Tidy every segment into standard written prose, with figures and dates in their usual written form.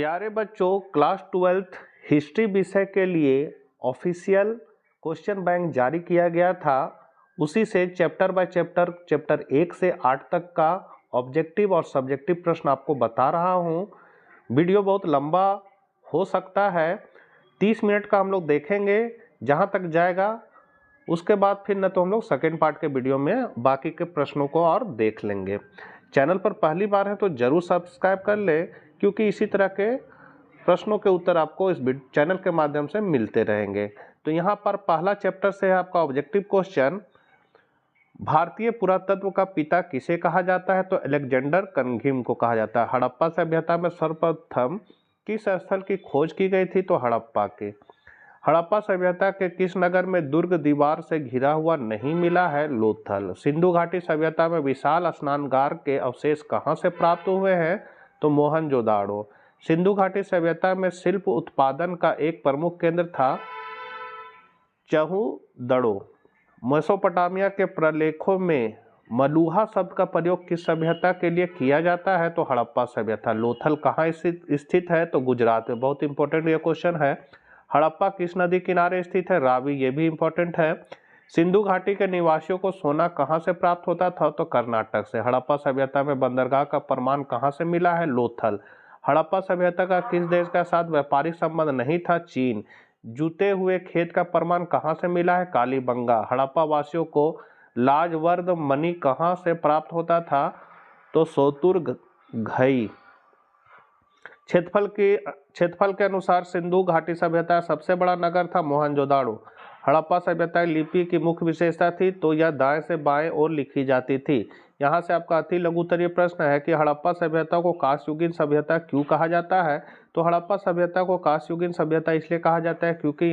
प्यारे बच्चों, class 12th history विषय के लिए ऑफिशियल क्वेश्चन बैंक जारी किया गया था। उसी से चैप्टर बाय चैप्टर 1 से 8 तक का ऑब्जेक्टिव और सब्जेक्टिव प्रश्न आपको बता रहा हूं। वीडियो बहुत लंबा हो सकता है, 30 मिनट का हम लोग देखेंगे जहां तक जाएगा। उसके बाद फिर न तो हम लोग सेकेंड पार्ट के वीडियो में बाकी के प्रश्नों को और देख लेंगे। चैनल पर पहली बार है तो जरूर सब्सक्राइब कर ले, क्योंकि इसी तरह के प्रश्नों के उत्तर आपको इस चैनल के माध्यम से मिलते रहेंगे। तो यहाँ पर पहला चैप्टर से है आपका ऑब्जेक्टिव क्वेश्चन, भारतीय पुरातत्व का पिता किसे कहा जाता है? तो अलेक्जेंडर कनघिम को कहा जाता है। हड़प्पा सभ्यता में सर्वप्रथम किस स्थल की खोज की गई थी? तो हड़प्पा के। हड़प्पा सभ्यता के किस नगर में दुर्ग दीवार से घिरा हुआ नहीं मिला है? लोथल। सिंधु घाटी सभ्यता में विशाल स्नानगार के अवशेष कहाँ से प्राप्त हुए हैं? तो मोहनजोदाड़ो। सिंधु घाटी सभ्यता में शिल्प उत्पादन का एक प्रमुख केंद्र था चहुदड़ो। मेसोपोटामिया के प्रलेखों में मलुहा शब्द का प्रयोग किस सभ्यता के लिए किया जाता है? तो हड़प्पा सभ्यता। लोथल कहाँ स्थित है? तो गुजरात में। बहुत इंपॉर्टेंट ये क्वेश्चन है। हड़प्पा किस नदी किनारे स्थित है? रावी। ये भी इंपॉर्टेंट है। सिंधु घाटी के निवासियों को सोना कहाँ से प्राप्त होता था? तो कर्नाटक से। हड़प्पा सभ्यता में बंदरगाह का प्रमाण कहाँ से मिला है? लोथल। हड़प्पा सभ्यता का किस देश के साथ व्यापारिक संबंध नहीं था? चीन। जूते हुए खेत का प्रमाण कहाँ से मिला है? कालीबंगा। हड़प्पा वासियों को लाजवर्द मणि कहाँ से प्राप्त होता था? तो सोतुरघई। क्षेत्रफल के अनुसार सिंधु घाटी सभ्यता सबसे बड़ा नगर था मोहनजोदाड़ो। हड़प्पा सभ्यता लिपि की मुख्य विशेषता थी तो यह दाएं से बाएं ओर लिखी जाती थी। यहाँ से आपका अति लघुत्तरीय प्रश्न है कि हड़प्पा सभ्यता को कांस्ययुगीन सभ्यता क्यों कहा जाता है? तो हड़प्पा सभ्यता को कांस्ययुगीन सभ्यता इसलिए कहा जाता है क्योंकि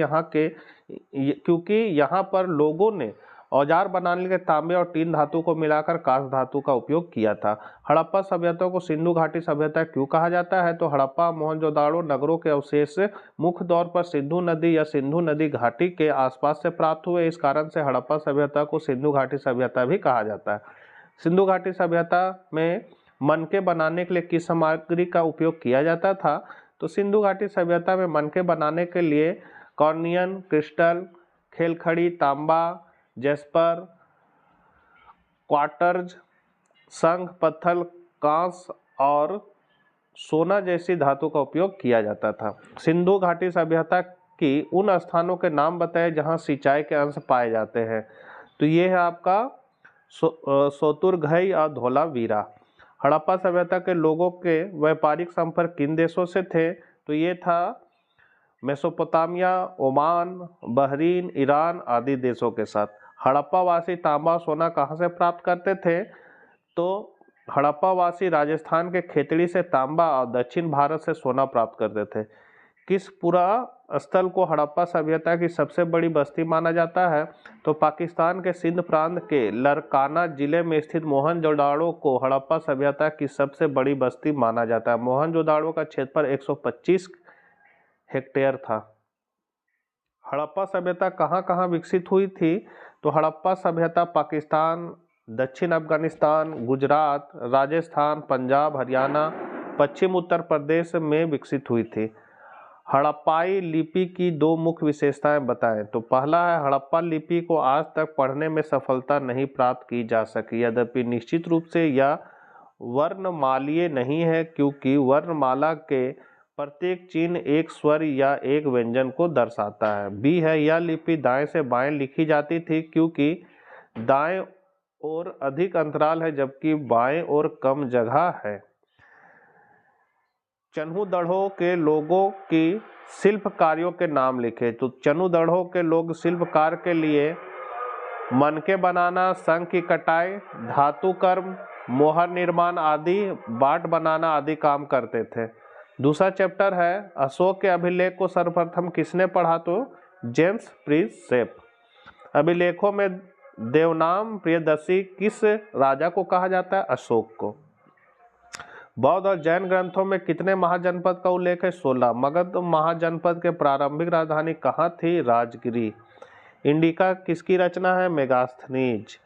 यहाँ पर लोगों ने औजार बनाने के लिए तांबे और टीन धातु को मिलाकर कांस्य धातु का उपयोग किया था। हड़प्पा सभ्यता को सिंधु घाटी सभ्यता क्यों कहा जाता है? तो हड़प्पा मोहनजोदाड़ो नगरों के अवशेष मुख्य तौर पर सिंधु नदी या सिंधु नदी घाटी के आसपास से प्राप्त हुए। इस कारण से हड़प्पा सभ्यता को सिंधु घाटी सभ्यता भी कहा जाता है। सिंधु घाटी सभ्यता में मनके बनाने के लिए किस सामग्री का उपयोग किया जाता था? तो सिंधु घाटी सभ्यता में मनके बनाने के लिए कॉर्नियन, क्रिस्टल, खेलखड़ी, तांबा, जेस्पर, क्वार्ट्ज, शंख, पत्थर, कांस और सोना जैसी धातु का उपयोग किया जाता था। सिंधु घाटी सभ्यता की उन स्थानों के नाम बताए जहां सिंचाई के अंश पाए जाते हैं। तो ये है आपका सोतुरघई और धोलावीरा। हड़प्पा सभ्यता के लोगों के व्यापारिक संपर्क किन देशों से थे? तो ये था मेसोपोटामिया, ओमान, बहरीन, ईरान आदि देशों के साथ। हड़प्पा वासी तांबा सोना कहाँ से प्राप्त करते थे? तो हड़प्पा वासी राजस्थान के खेतड़ी से तांबा और दक्षिण भारत से सोना प्राप्त करते थे। किस पुरा स्थल को हड़प्पा सभ्यता की सबसे बड़ी बस्ती माना जाता है? तो पाकिस्तान के सिंध प्रांत के लरकाना जिले में स्थित मोहनजोदाड़ो को हड़प्पा सभ्यता की सबसे बड़ी बस्ती माना जाता है। मोहनजोदाड़ो का क्षेत्रफल 125 हेक्टेयर था। हड़प्पा सभ्यता कहाँ कहाँ विकसित हुई थी? तो हड़प्पा सभ्यता पाकिस्तान, दक्षिण अफगानिस्तान, गुजरात, राजस्थान, पंजाब, हरियाणा, पश्चिम उत्तर प्रदेश में विकसित हुई थी। हड़प्पाई लिपि की दो मुख्य विशेषताएं बताएं। तो पहला है, हड़प्पा लिपि को आज तक पढ़ने में सफलता नहीं प्राप्त की जा सकी। यद्यपि निश्चित रूप से यह वर्णमालीय नहीं है, क्योंकि वर्णमाला के प्रत्येक चिन्ह एक स्वर या एक व्यंजन को दर्शाता है। बी है, यह लिपि दाएं से बाएं लिखी जाती थी, क्योंकि दाएं ओर अधिक अंतराल है जबकि बाएं ओर कम जगह है। चन्हुदड़ो के लोगों की शिल्प कार्यों के नाम लिखे। तो चन्हुदड़ो के लोग शिल्प कार्य के लिए मनके बनाना, शंख की कटाई, धातु कर्म, मोहर निर्माण आदि, बाट बनाना आदि काम करते थे। दूसरा चैप्टर है, अशोक के अभिलेख को सर्वप्रथम किसने पढ़ा? तो जेम्स प्रिंसेप। अभिलेखों में देवनाम प्रियदर्शी किस राजा को कहा जाता है? अशोक को। बौद्ध और जैन ग्रंथों में कितने महाजनपद का उल्लेख है? 16। मगध महाजनपद के प्रारंभिक राजधानी कहाँ थी? राजगिरी। इंडिका किसकी रचना है? मेगास्थनीज।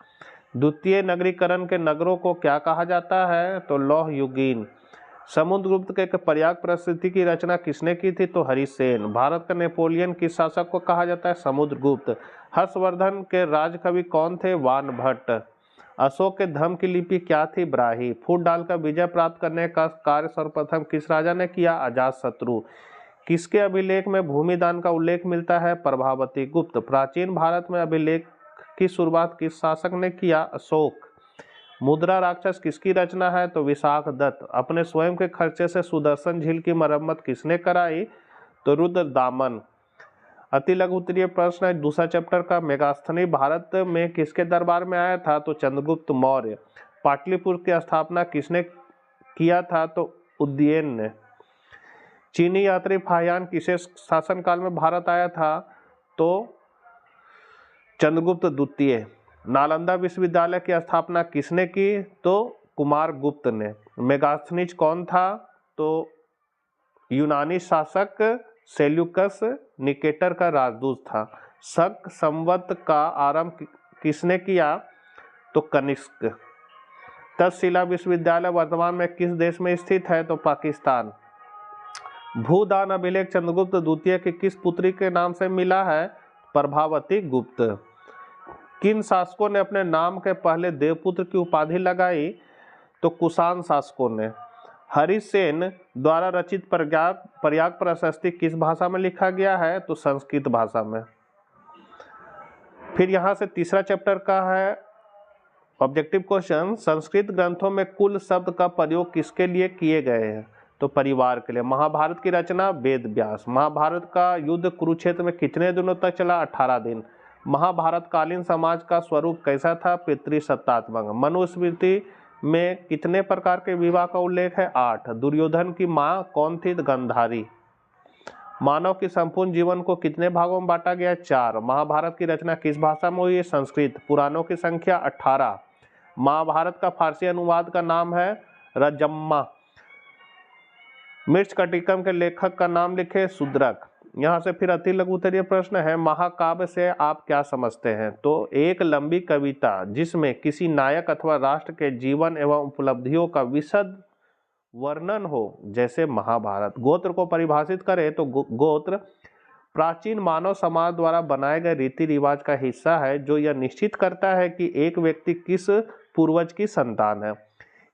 द्वितीय नगरीकरण के नगरों को क्या कहा जाता है? तो लौह युगीन। समुद्रगुप्त के पर्याग परिस्थिति की रचना किसने की थी? तो हरिसेन। भारत का नेपोलियन किस शासक को कहा जाता है? समुद्रगुप्त। हर्षवर्धन के राजकवि कौन थे? वानभट्ट। अशोक के धर्म की लिपि क्या थी? ब्राही। फूट डालकर विजय प्राप्त करने का कार्य सर्वप्रथम किस राजा ने किया? अजातशत्रु। किसके अभिलेख में भूमिदान का उल्लेख मिलता है? प्रभावती गुप्त। प्राचीन भारत में अभिलेख की शुरुआत किस शासक ने किया? अशोक। मुद्रा राक्षस किसकी रचना है? तो विशाख दत्त। अपने स्वयं के खर्चे से सुदर्शन झील की मरम्मत किसने कराई? तो रुद्रदामन। अति लघु उत्तरीय प्रश्न है दूसरा चैप्टर का। मेगास्थनी भारत में किसके दरबार में आया था? तो चंद्रगुप्त मौर्य। पाटलिपुत्र की स्थापना किसने किया था? तो उदयन ने। चीनी यात्री फाहियान किसे शासनकाल में भारत आया था? तो चंद्रगुप्त द्वितीय। नालंदा विश्वविद्यालय की स्थापना किसने की? तो कुमारगुप्त ने। मेगास्थनीज कौन था? तो यूनानी शासक सेल्यूकस निकेटर का राजदूत था। शक संवत का आरंभ किसने किया? तो कनिष्क। तक्षशिला विश्वविद्यालय वर्तमान में किस देश में स्थित है? तो पाकिस्तान। भूदान अभिलेख चंद्रगुप्त द्वितीय की किस पुत्री के नाम से मिला है? प्रभावती गुप्त। किन शासकों ने अपने नाम के पहले देवपुत्र की उपाधि लगाई? तो कुषाण शासकों ने। हरिसेन द्वारा रचित पर्याग प्रशस्ति किस भाषा में लिखा गया है? तो संस्कृत भाषा में। फिर यहाँ से तीसरा चैप्टर का है ऑब्जेक्टिव क्वेश्चन। संस्कृत ग्रंथों में कुल शब्द का प्रयोग किसके लिए किए गए हैं? तो परिवार के लिए। महाभारत की रचना वेद व्यास। महाभारत का युद्ध कुरुक्षेत्र में कितने दिनों तक चला? 18 दिन। महाभारत कालीन समाज का स्वरूप कैसा था? पितृसत्तात्मक। मनुस्मृति में कितने प्रकार के विवाह का उल्लेख है? 8। दुर्योधन की मां कौन थी? गांधारी। मानव के संपूर्ण जीवन को कितने भागों में बांटा गया? 4। महाभारत की रचना किस भाषा में हुई है? संस्कृत। पुराणों की संख्या 18। महाभारत का फारसी अनुवाद का नाम है रजम्मा। मृच्छकटिकम के लेखक का नाम लिखे? शूद्रक। यहाँ से फिर अति लघु उत्तरीय प्रश्न है। महाकाव्य से आप क्या समझते हैं? तो एक लंबी कविता जिसमें किसी नायक अथवा राष्ट्र के जीवन एवं उपलब्धियों का विशद वर्णन हो, जैसे महाभारत। गोत्र को परिभाषित करें तो गोत्र प्राचीन मानव समाज द्वारा बनाए गए रीति रिवाज का हिस्सा है जो यह निश्चित करता है कि एक व्यक्ति किस पूर्वज की संतान है।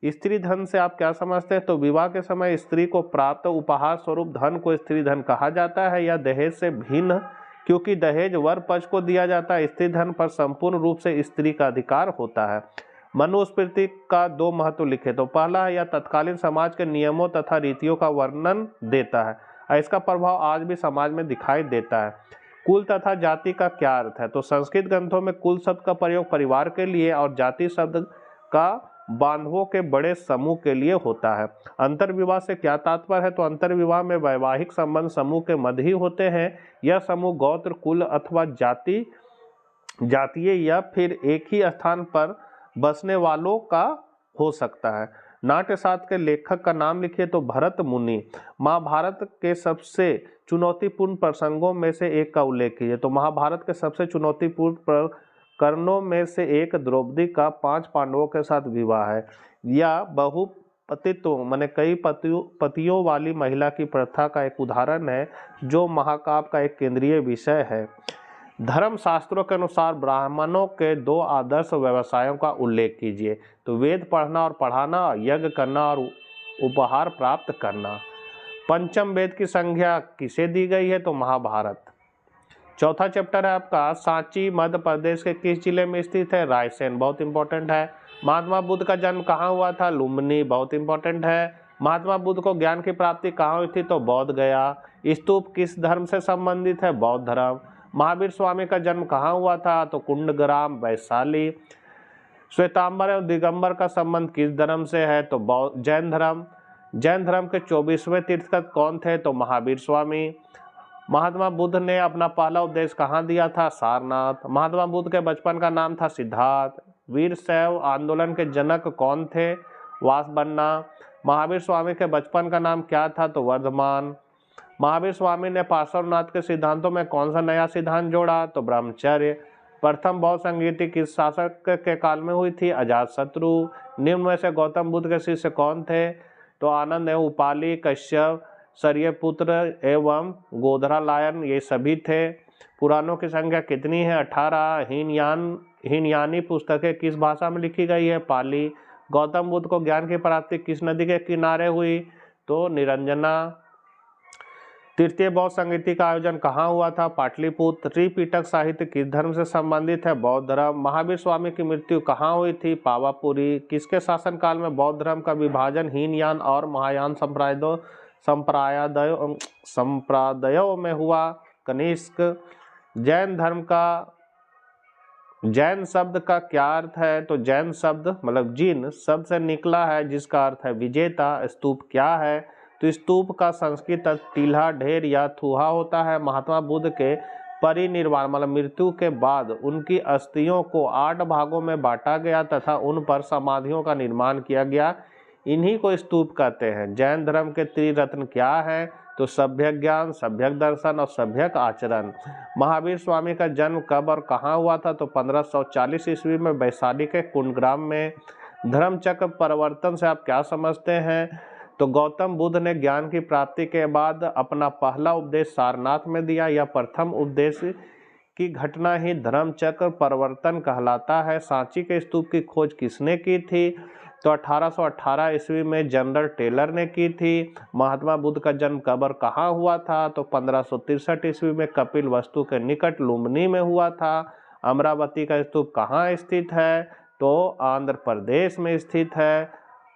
स्त्री धन से आप क्या समझते हैं? तो विवाह के समय स्त्री को प्राप्त उपहार स्वरूप धन को स्त्री धन कहा जाता है या दहेज से भिन्न, क्योंकि दहेज वर पक्ष को दिया जाता है। स्त्री धन पर संपूर्ण रूप से स्त्री का अधिकार होता है। मनुस्मृति का 2 महत्व लिखे। तो पहला है यह तत्कालीन समाज के नियमों तथा रीतियों का वर्णन देता है और इसका प्रभाव आज भी समाज में दिखाई देता है। कुल तथा जाति का क्या अर्थ है? तो संस्कृत ग्रंथों में कुल शब्द का प्रयोग परिवार के लिए और जाति शब्द का बांधवों के बड़े समूह के लिए होता है। अंतर्विवाह से क्या तात्पर्य है? तो अंतर्विवाह में वैवाहिक संबंध समूह के मध्य ही होते हैं। यह समूह गोत्र, कुल अथवा जातीय या फिर एक ही स्थान पर बसने वालों का हो सकता है। नाट्यशास्त्र के लेखक का नाम लिखिए। तो भरत मुनि। महाभारत के सबसे चुनौतीपूर्ण प्रसंगों में से एक का उल्लेख कीजिए। तो महाभारत के सबसे चुनौतीपूर्ण प्रकरणों में से एक द्रौपदी का 5 पांडवों के साथ विवाह है। यह बहुपतित्व माने कई पतियों वाली महिला की प्रथा का एक उदाहरण है जो महाकाव्य का एक केंद्रीय विषय है। धर्म शास्त्रों के अनुसार ब्राह्मणों के 2 आदर्श व्यवसायों का उल्लेख कीजिए। तो वेद पढ़ना और पढ़ाना, यज्ञ करना और उपहार प्राप्त करना। पंचम वेद की संज्ञा किसे दी गई है? तो महाभारत। चौथा चैप्टर है आपका सांची मध्य प्रदेश के किस जिले में स्थित है? रायसेन। बहुत इंपॉर्टेंट है। महात्मा बुद्ध का जन्म कहाँ हुआ था? लुम्बिनी। बहुत इंपॉर्टेंट है। महात्मा बुद्ध को ज्ञान की प्राप्ति कहाँ हुई थी? तो बौद्ध गया। स्तूप किस धर्म से संबंधित है? बौद्ध धर्म। महावीर स्वामी का जन्म कहाँ हुआ था? तो कुंडग्राम, वैशाली। श्वेतांबर एवं दिगंबर का संबंध किस धर्म से है? तो जैन धर्म। जैन धर्म के 24वें तीर्थंकर कौन थे? तो महावीर स्वामी। महात्मा बुद्ध ने अपना पहला उपदेश कहाँ दिया था? सारनाथ। महात्मा बुद्ध के बचपन का नाम था सिद्धार्थ। वीर शैव आंदोलन के जनक कौन थे? वासबन्ना। महावीर स्वामी के बचपन का नाम क्या था? तो वर्धमान। महावीर स्वामी ने पार्श्वनाथ के सिद्धांतों में कौन सा नया सिद्धांत जोड़ा? तो ब्रह्मचर्य। प्रथम बौद्ध संगीति किस शासक के काल में हुई थी? अजातशत्रु। निम्न में से गौतम बुद्ध के शिष्य कौन थे? तो आनंद एवं उपाली, कश्यप, सरियपुत्र एवं गोधरा लायन ये सभी थे। पुराणों की संख्या कितनी है? 18। हीनयानी पुस्तकें किस भाषा में लिखी गई है? पाली। गौतम बुद्ध को ज्ञान की प्राप्ति किस नदी के किनारे हुई? तो निरंजना। तृतीय बौद्ध संगीति का आयोजन कहाँ हुआ था? पाटलिपुत्र। त्रिपिटक साहित्य किस धर्म से संबंधित है? बौद्ध धर्म। महावीर स्वामी की मृत्यु कहाँ हुई थी? पावापुरी। किसके शासनकाल में बौद्ध धर्म का विभाजन हीनयान और महायान संप्रदायों में हुआ? कनिष्क। जैन शब्द का क्या अर्थ है? तो जैन शब्द मतलब जिन शब्द से निकला है, जिसका अर्थ है विजेता। स्तूप क्या है? तो स्तूप का संस्कृत अर्थ टीला, ढेर या थूहा होता है। महात्मा बुद्ध के परिनिर्वाण मतलब मृत्यु के बाद उनकी अस्थियों को 8 भागों में बांटा गया तथा उन पर समाधियों का निर्माण किया गया, इन्हीं को स्तूप कहते हैं। जैन धर्म के त्रिरत्न क्या है? तो सभ्यक ज्ञान, सभ्यक दर्शन और सभ्यक आचरण। महावीर स्वामी का जन्म कब और कहाँ हुआ था? तो 1540 ईस्वी में वैशाली के कुंडग्राम में। धर्मचक्र परिवर्तन से आप क्या समझते हैं? तो गौतम बुद्ध ने ज्ञान की प्राप्ति के बाद अपना पहला उपदेश सारनाथ में दिया। यह प्रथम उपदेश की घटना ही धर्मचक्र परिवर्तन कहलाता है। सांची के स्तूप की खोज किसने की थी? तो 1818 ईस्वी में जनरल टेलर ने की थी। महात्मा बुद्ध का जन्म कब और कहाँ हुआ था? तो 1563 ईस्वी में कपिल वस्तु के निकट लुम्बिनी में हुआ था। अमरावती का स्तूप कहाँ स्थित है? तो आंध्र प्रदेश में स्थित है।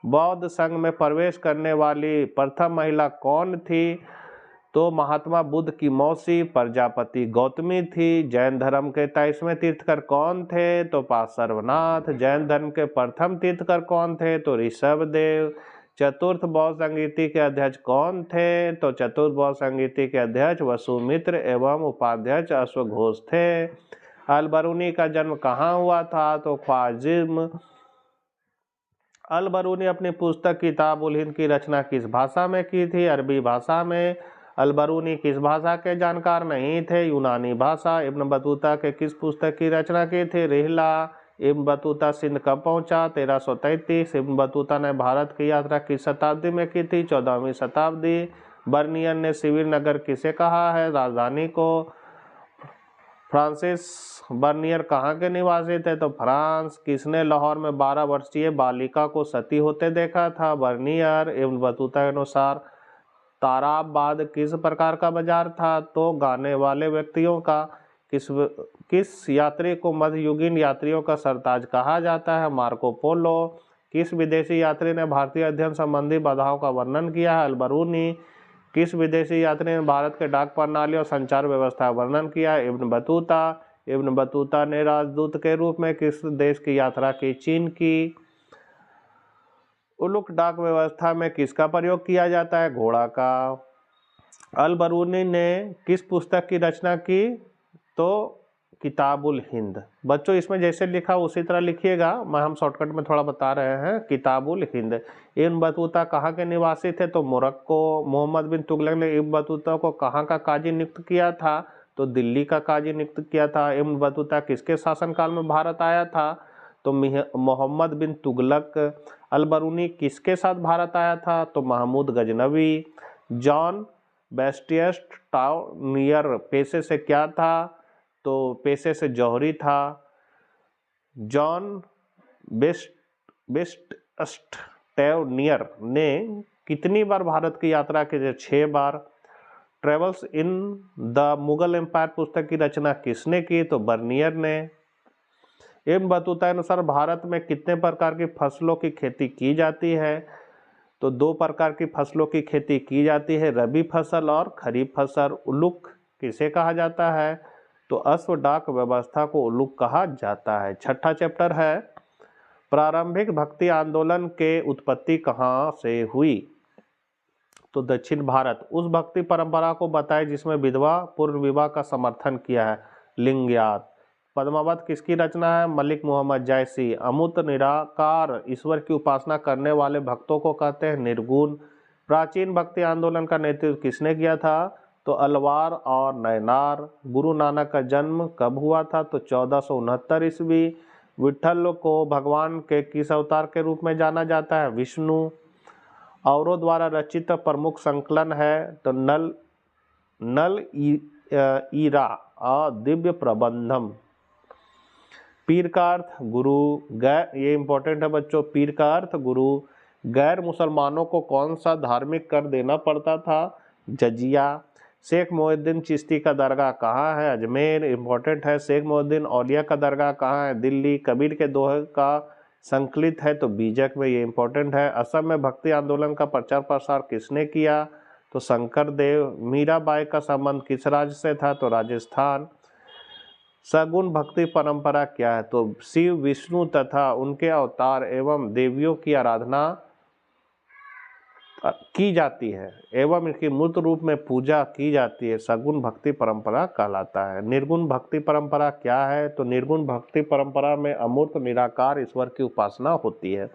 बौद्ध संघ में प्रवेश करने वाली प्रथम महिला कौन थी? तो महात्मा बुद्ध की मौसी प्रजापति गौतमी थी। जैन धर्म के 23वें तीर्थकर कौन थे? तो पार्श्वनाथ। जैन धर्म के प्रथम तीर्थकर कौन थे? तो ऋषभदेव। चतुर्थ बौद्ध संगीति के अध्यक्ष कौन थे? तो चतुर्थ बौद्ध संगीति के अध्यक्ष वसुमित्र एवं उपाध्यक्ष अश्वघोष थे। अल-बरूनी का जन्म कहाँ हुआ था? तो ख्वारिज़्म। अल-बरूनी अपनी पुस्तक किताब उल हिंद की रचना किस भाषा में की थी? अरबी भाषा में। अल-बरूनी किस भाषा के जानकार नहीं थे? यूनानी भाषा। इब्न बतूता के किस पुस्तक की रचना की थी? रिहला। इब्न बतूता सिंध कब पहुंचा? 1333। इब्न बतूता ने भारत की यात्रा किस शताब्दी में की थी? 14वीं शताब्दी। बर्नियर ने शिविर नगर किसे कहा है? राजधानी को। फ्रांसिस बर्नियर कहाँ के निवासी थे? तो फ्रांस। किसने लाहौर में 12 वर्षीय बालिका को सती होते देखा था? बर्नियर। इब्न बतूता के अनुसार ताराबाद किस प्रकार का बाजार था? तो गाने वाले व्यक्तियों का। किस यात्री को मध्ययुगीन यात्रियों का सरताज कहा जाता है? Marco Polo. किस विदेशी यात्री ने भारतीय अध्ययन संबंधी बाधाओं का वर्णन किया है? अल-बरूनी। किस विदेशी यात्री ने भारत के डाक प्रणाली और संचार व्यवस्था का वर्णन किया? Ibn Battuta. इब्न बतूता ने राजदूत के रूप में किस देश की यात्रा की? चीन की। उलुक डाक व्यवस्था में किसका प्रयोग किया जाता है? घोड़ा का। अल-बरूनी ने किस पुस्तक की रचना की? तो किताबुल हिंद। बच्चों इसमें जैसे लिखा उसी तरह लिखिएगा, हम शॉर्टकट में थोड़ा बता रहे हैं। किताबुल हिंद। इब्न बतूता कहाँ के निवासी थे? तो मोरक्को। मोहम्मद बिन तुगलक ने इब्न बतूता को कहाँ का काजी नियुक्त किया था? तो दिल्ली का काजी नियुक्त किया था। इब्न बतूता किसके शासनकाल में भारत आया था? तो मोहम्मद बिन तुगलक। अल-बरूनी किसके साथ भारत आया था? तो महमूद गजनवी। जॉन बैप्टिस्ट टाउनियर पेशे से क्या था? तो पेशे से जौहरी था। जॉन बैप्टिस्ट टाउनियर ने कितनी बार भारत की यात्रा की? 6 बार। Travels in the Mughal empire पुस्तक की रचना किसने की? तो बर्नियर ने। इब्न बतूता के अनुसार भारत में कितने प्रकार की फसलों की खेती की जाती है? तो 2 प्रकार की फसलों की खेती की जाती है, रबी फसल और खरीफ फसल। उलुक किसे कहा जाता है? तो अश्व डाक व्यवस्था को उलुक कहा जाता है। छठा चैप्टर है प्रारंभिक भक्ति आंदोलन के उत्पत्ति कहाँ से हुई? तो दक्षिण भारत। उस भक्ति परंपरा को बताए जिसमें विधवा पूर्व विवाह का समर्थन किया है। लिंगयात। पद्मावत किसकी रचना है? मलिक मोहम्मद जैसी। अमूर्त निराकार ईश्वर की उपासना करने वाले भक्तों को कहते हैं निर्गुण। प्राचीन भक्ति आंदोलन का नेतृत्व किसने किया था? तो अलवार और नयनार। गुरु नानक का जन्म कब हुआ था? तो 1469 ईस्वी। विठल को भगवान के किस अवतार के रूप में जाना जाता है? विष्णु। औरों द्वारा रचित प्रमुख संकलन है तो नल ईरा दिव्य प्रबंधम। पीर का अर्थ गुरु, गैर, ये इंपॉर्टेंट है बच्चों, पीर का अर्थ गुरु। गैर मुसलमानों को कौन सा धार्मिक कर देना पड़ता था? जजिया। शेख मोहिउद्दीन चिश्ती का दरगाह कहाँ है? अजमेर, इंपॉर्टेंट है। शेख मोहिउद्दीन औलिया का दरगाह कहाँ है? दिल्ली। कबीर के दोहे का संकलित है तो बीजक में, ये इंपॉर्टेंट है। असम में भक्ति आंदोलन का प्रचार प्रसार किसने किया? तो शंकर देव। मीराबाई का संबंध किस राज्य से था? तो राजस्थान। सगुण भक्ति परंपरा क्या है? तो शिव, विष्णु तथा उनके अवतार एवं देवियों की आराधना की जाती है एवं इनकी मूर्त रूप में पूजा की जाती है, सगुण भक्ति परंपरा कहलाता है। निर्गुण भक्ति परंपरा क्या है? तो निर्गुण भक्ति परंपरा में अमूर्त निराकार ईश्वर की उपासना होती है।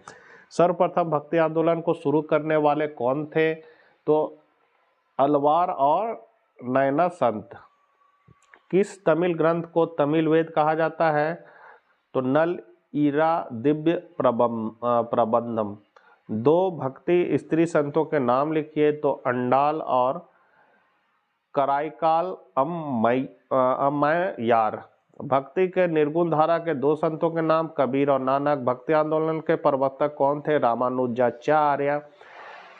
सर्वप्रथम भक्ति आंदोलन को शुरू करने वाले कौन थे? तो अलवार और नयना संत। किस तमिल ग्रंथ को तमिल वेद कहा जाता है? तो नल ईरा दिव्य प्रबंधम। दो भक्ति स्त्री संतों के नाम लिखिए तो अंडाल और कराईकाल अम्मयार। भक्ति के निर्गुण धारा के दो संतों के नाम कबीर और नानक। भक्ति आंदोलन के प्रवर्तक कौन थे? रामानुजाचार्य।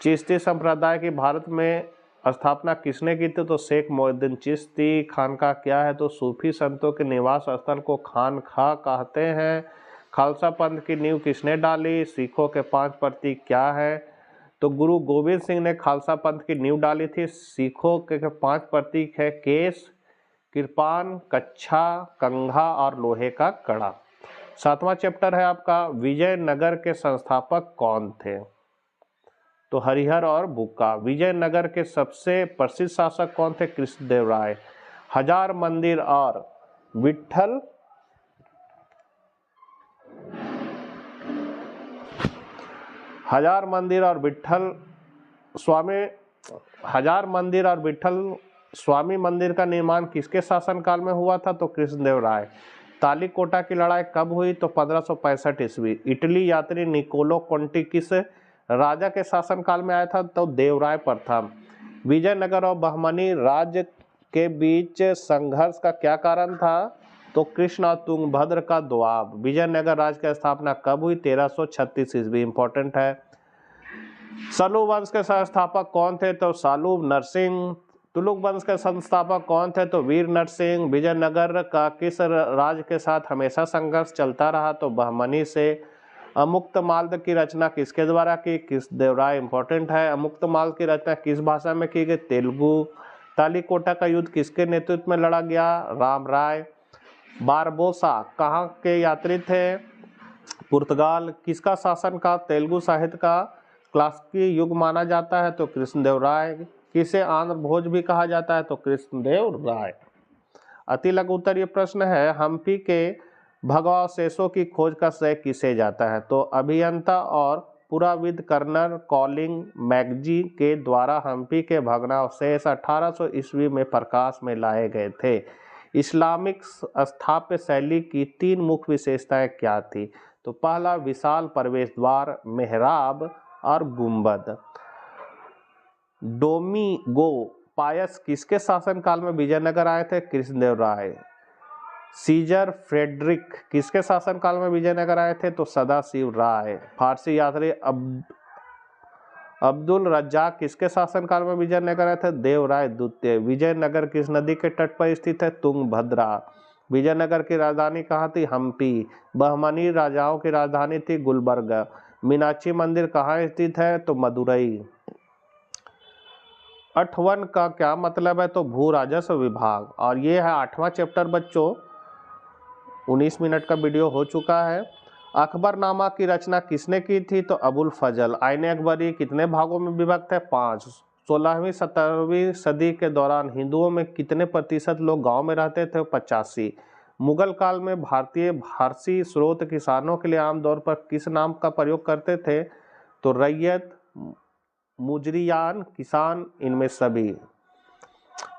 चिश्ती संप्रदाय की भारत में स्थापना किसने की थी? तो शेख मोहिउद्दीन चिश्ती। खानका क्या है? तो सूफी संतों के निवास स्थल को खानका कहते हैं। खालसा पंथ की नींव किसने डाली? सिखों के 5 प्रतीक क्या है? तो गुरु गोविंद सिंह ने खालसा पंथ की नींव डाली थी। सिखों के 5 प्रतीक है केस, कृपान, कच्छा, कंघा और लोहे का कड़ा। 7वां चैप्टर है आपका विजयनगर के संस्थापक कौन थे? तो हरिहर और बुक्का। विजयनगर के सबसे प्रसिद्ध शासक कौन थे? कृष्णदेवराय। हजार मंदिर और विट्ठल स्वामी मंदिर का निर्माण किसके शासनकाल में हुआ था? तो कृष्णदेवराय। तालीकोटा की लड़ाई कब हुई? तो 1565 ईस्वी। इटली यात्री निकोलो कोंटी किस राजा के शासनकाल में आया था? तो देवराय प्रथम। विजयनगर और बहमनी राज्य के बीच संघर्ष का क्या कारण था? तो कृष्ण और तुंगभद्र का दोआब। विजयनगर राज्य की स्थापना कब हुई? 1336 ईस्वी। इंपॉर्टेंट है। सलूब वंश के संस्थापक कौन थे? तो सालूब नरसिंह। तुलुक वंश के संस्थापक कौन थे? तो वीर नरसिंह। विजयनगर का किस राज्य के साथ हमेशा संघर्ष चलता रहा? तो बहमनी से। अमुक्तमाल्य की रचना किसके द्वारा की? कृष्णदेवराय। इंपॉर्टेंट है। अमुक्तमाल्य की रचना किस भाषा में की गई? तेलुगु। तालीकोटा का युद्ध किसके नेतृत्व में लड़ा गया? राम राय। बारबोसा कहाँ के यात्री थे? पुर्तगाल। किसका शासन का तेलुगु साहित्य का क्लासिकी युग माना जाता है? तो कृष्णदेवराय। किसे आंध्र भोज भी कहा जाता है? तो कृष्णदेवराय। अति लघु उत्तर ये प्रश्न है, हम्पी के भग्नावशेषों की खोज का श्रेय किसे जाता है? तो अभियंता और पुराविद कर्नल कॉलिंग मैकजी के द्वारा हम्पी के भग्नावशेष 1800 ईस्वी में प्रकाश में लाए गए थे। इस्लामिक स्थापत्य शैली की 3 मुख्य विशेषताएं क्या थी? तो पहला विशाल प्रवेश द्वार, मेहराब और गुंबद। डोमिंगो पायस किसके शासनकाल में विजयनगर आए थे? कृष्णदेवराय। सीजर फ्रेडरिक किसके शासनकाल में विजयनगर आए थे? तो सदाशिव राय। फारसी यात्री अब्दुल रज्जाक किसके शासनकाल में विजयनगर आए थे? देवराय द्वितीय। विजयनगर किस नदी के तट पर स्थित है? तुंगभद्रा। विजयनगर की राजधानी कहाँ थी? हम्पी। बहमनी राजाओं की राजधानी थी गुलबर्गा। मीनाक्षी मंदिर कहाँ स्थित है? तो मदुरई। 8वन का क्या मतलब है? तो भू राजस्व विभाग। और ये है 8वां चैप्टर बच्चों। 19 मिनट का वीडियो हो चुका है। अकबरनामा की रचना किसने की थी? तो अबुल फजल। आईने अकबरी कितने भागों में विभक्त है? 5। 16वीं 17वीं सदी के दौरान हिंदुओं में कितने प्रतिशत लोग गांव में रहते थे? 85। मुगल काल में भारतीय फारसी स्रोत किसानों के लिए आमतौर पर किस नाम का प्रयोग करते थे? तो रैयत, मुजरियान, किसान, इनमें सभी।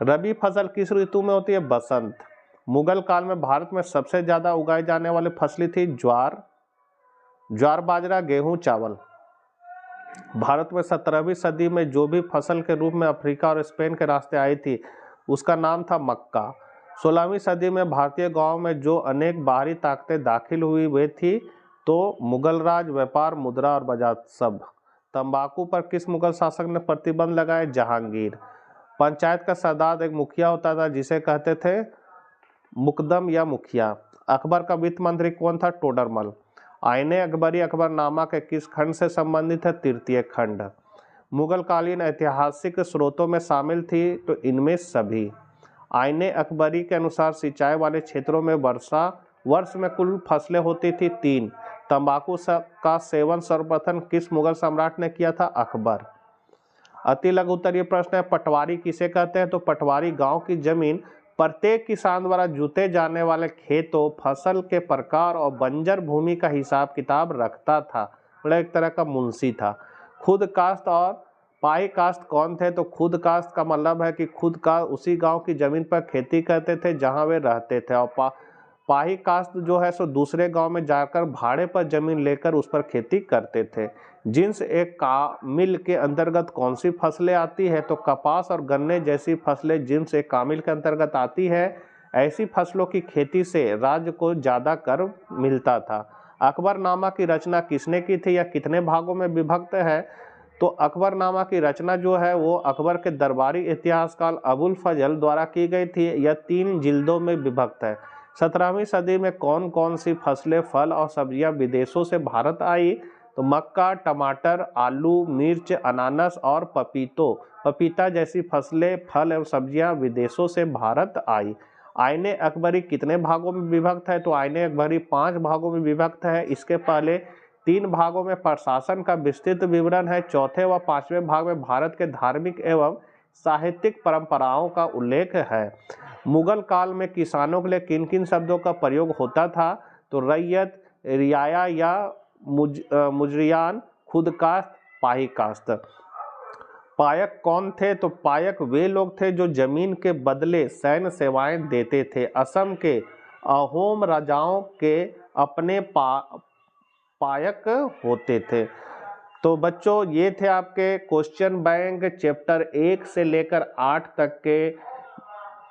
रबी फसल किस ऋतु में होती है? बसंत। मुगल काल में भारत में सबसे ज्यादा उगाई जाने वाली फसलें थी ज्वार, बाजरा, गेहूं, चावल। भारत में 17वीं सदी में जो भी फसल के रूप में अफ्रीका और स्पेन के रास्ते आई थी उसका नाम था मक्का। 16वीं सदी में भारतीय गांव में जो अनेक बाहरी ताकतें दाखिल हुई वे थी तो मुगल राज, व्यापार, मुद्रा और बाजार सब। तंबाकू पर किस मुगल शासक ने प्रतिबंध लगाया? जहांगीर। पंचायत का सरदार एक मुखिया होता था जिसे कहते थे मुकदम या मुखिया। अकबर का वित्त मंत्री कौन था? टोडरमल। आईने अकबरी अकबरनामा के किस खंड से संबंधित है? तृतीय खंड। मुगल कालीन ऐतिहासिक स्रोतों में शामिल थी तो इनमें सभी। आईने अकबरी के अनुसार सिंचाई वाले क्षेत्रों में वर्ष में कुल फसलें होती थी 3। तंबाकू का सेवन सर्वप्रथम किस मुगल सम्राट ने किया था? अकबर। अति लघु उत्तरीय प्रश्न है, पटवारी किसे कहते हैं? तो पटवारी गांव की जमीन प्रत्येक किसान द्वारा जोते जाने वाले खेतों, फसल के प्रकार और बंजर भूमि का हिसाब किताब रखता था, मतलब एक तरह का मुंशी था। खुद काश्त और पाई काश्त कौन थे? तो खुद काश्त का मतलब है कि खुद का उसी गांव की जमीन पर खेती करते थे जहां वे रहते थे, और पाही काश्त जो है सो दूसरे गांव में जाकर भाड़े पर जमीन लेकर उस पर खेती करते थे। जिन्स एक कामिल के अंतर्गत कौन सी फसलें आती है? तो कपास और गन्ने जैसी फसलें जिन्स एक कामिल के अंतर्गत आती है। ऐसी फसलों की खेती से राज्य को ज्यादा कर मिलता था। अकबरनामा की रचना किसने की थी या कितने भागों में विभक्त है? तो अकबरनामा की रचना जो है वो अकबर के दरबारी इतिहासकार अबुल फजल द्वारा की गई थी। यह 3 जिल्दों में विभक्त है। 17वीं सदी में कौन कौन सी फसलें, फल और सब्जियां विदेशों से भारत आई? तो मक्का, टमाटर, आलू, मिर्च, अनानास और पपीता जैसी फसलें, फल एवं सब्जियां विदेशों से भारत आई। आईने अकबरी कितने भागों में विभक्त है? तो आईने अकबरी 5 भागों में विभक्त है। इसके पहले 3 भागों में प्रशासन का विस्तृत विवरण है। चौथे व 5वें भाग में भारत के धार्मिक एवं साहित्यिक परंपराओं का उल्लेख है। मुगल काल में किसानों के लिए किन किन शब्दों का प्रयोग होता था? तो रैयत, रियाया या मुजरियान, खुद काश्त, पाही काश्त। पायक कौन थे? तो पायक वे लोग थे जो जमीन के बदले सैन्य सेवाएं देते थे। असम के अहोम राजाओं के अपने पायक होते थे। तो बच्चों ये थे आपके क्वेश्चन बैंक चैप्टर 1 से लेकर 8 तक के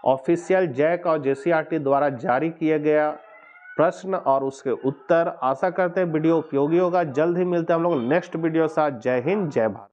ऑफिशियल जैक और जेसीईआरटी द्वारा जारी किया गया प्रश्न और उसके उत्तर। आशा करते हैं वीडियो उपयोगी होगा। जल्द ही मिलते हैं हम लोग नेक्स्ट वीडियो साथ। जय हिंद, जय भारत।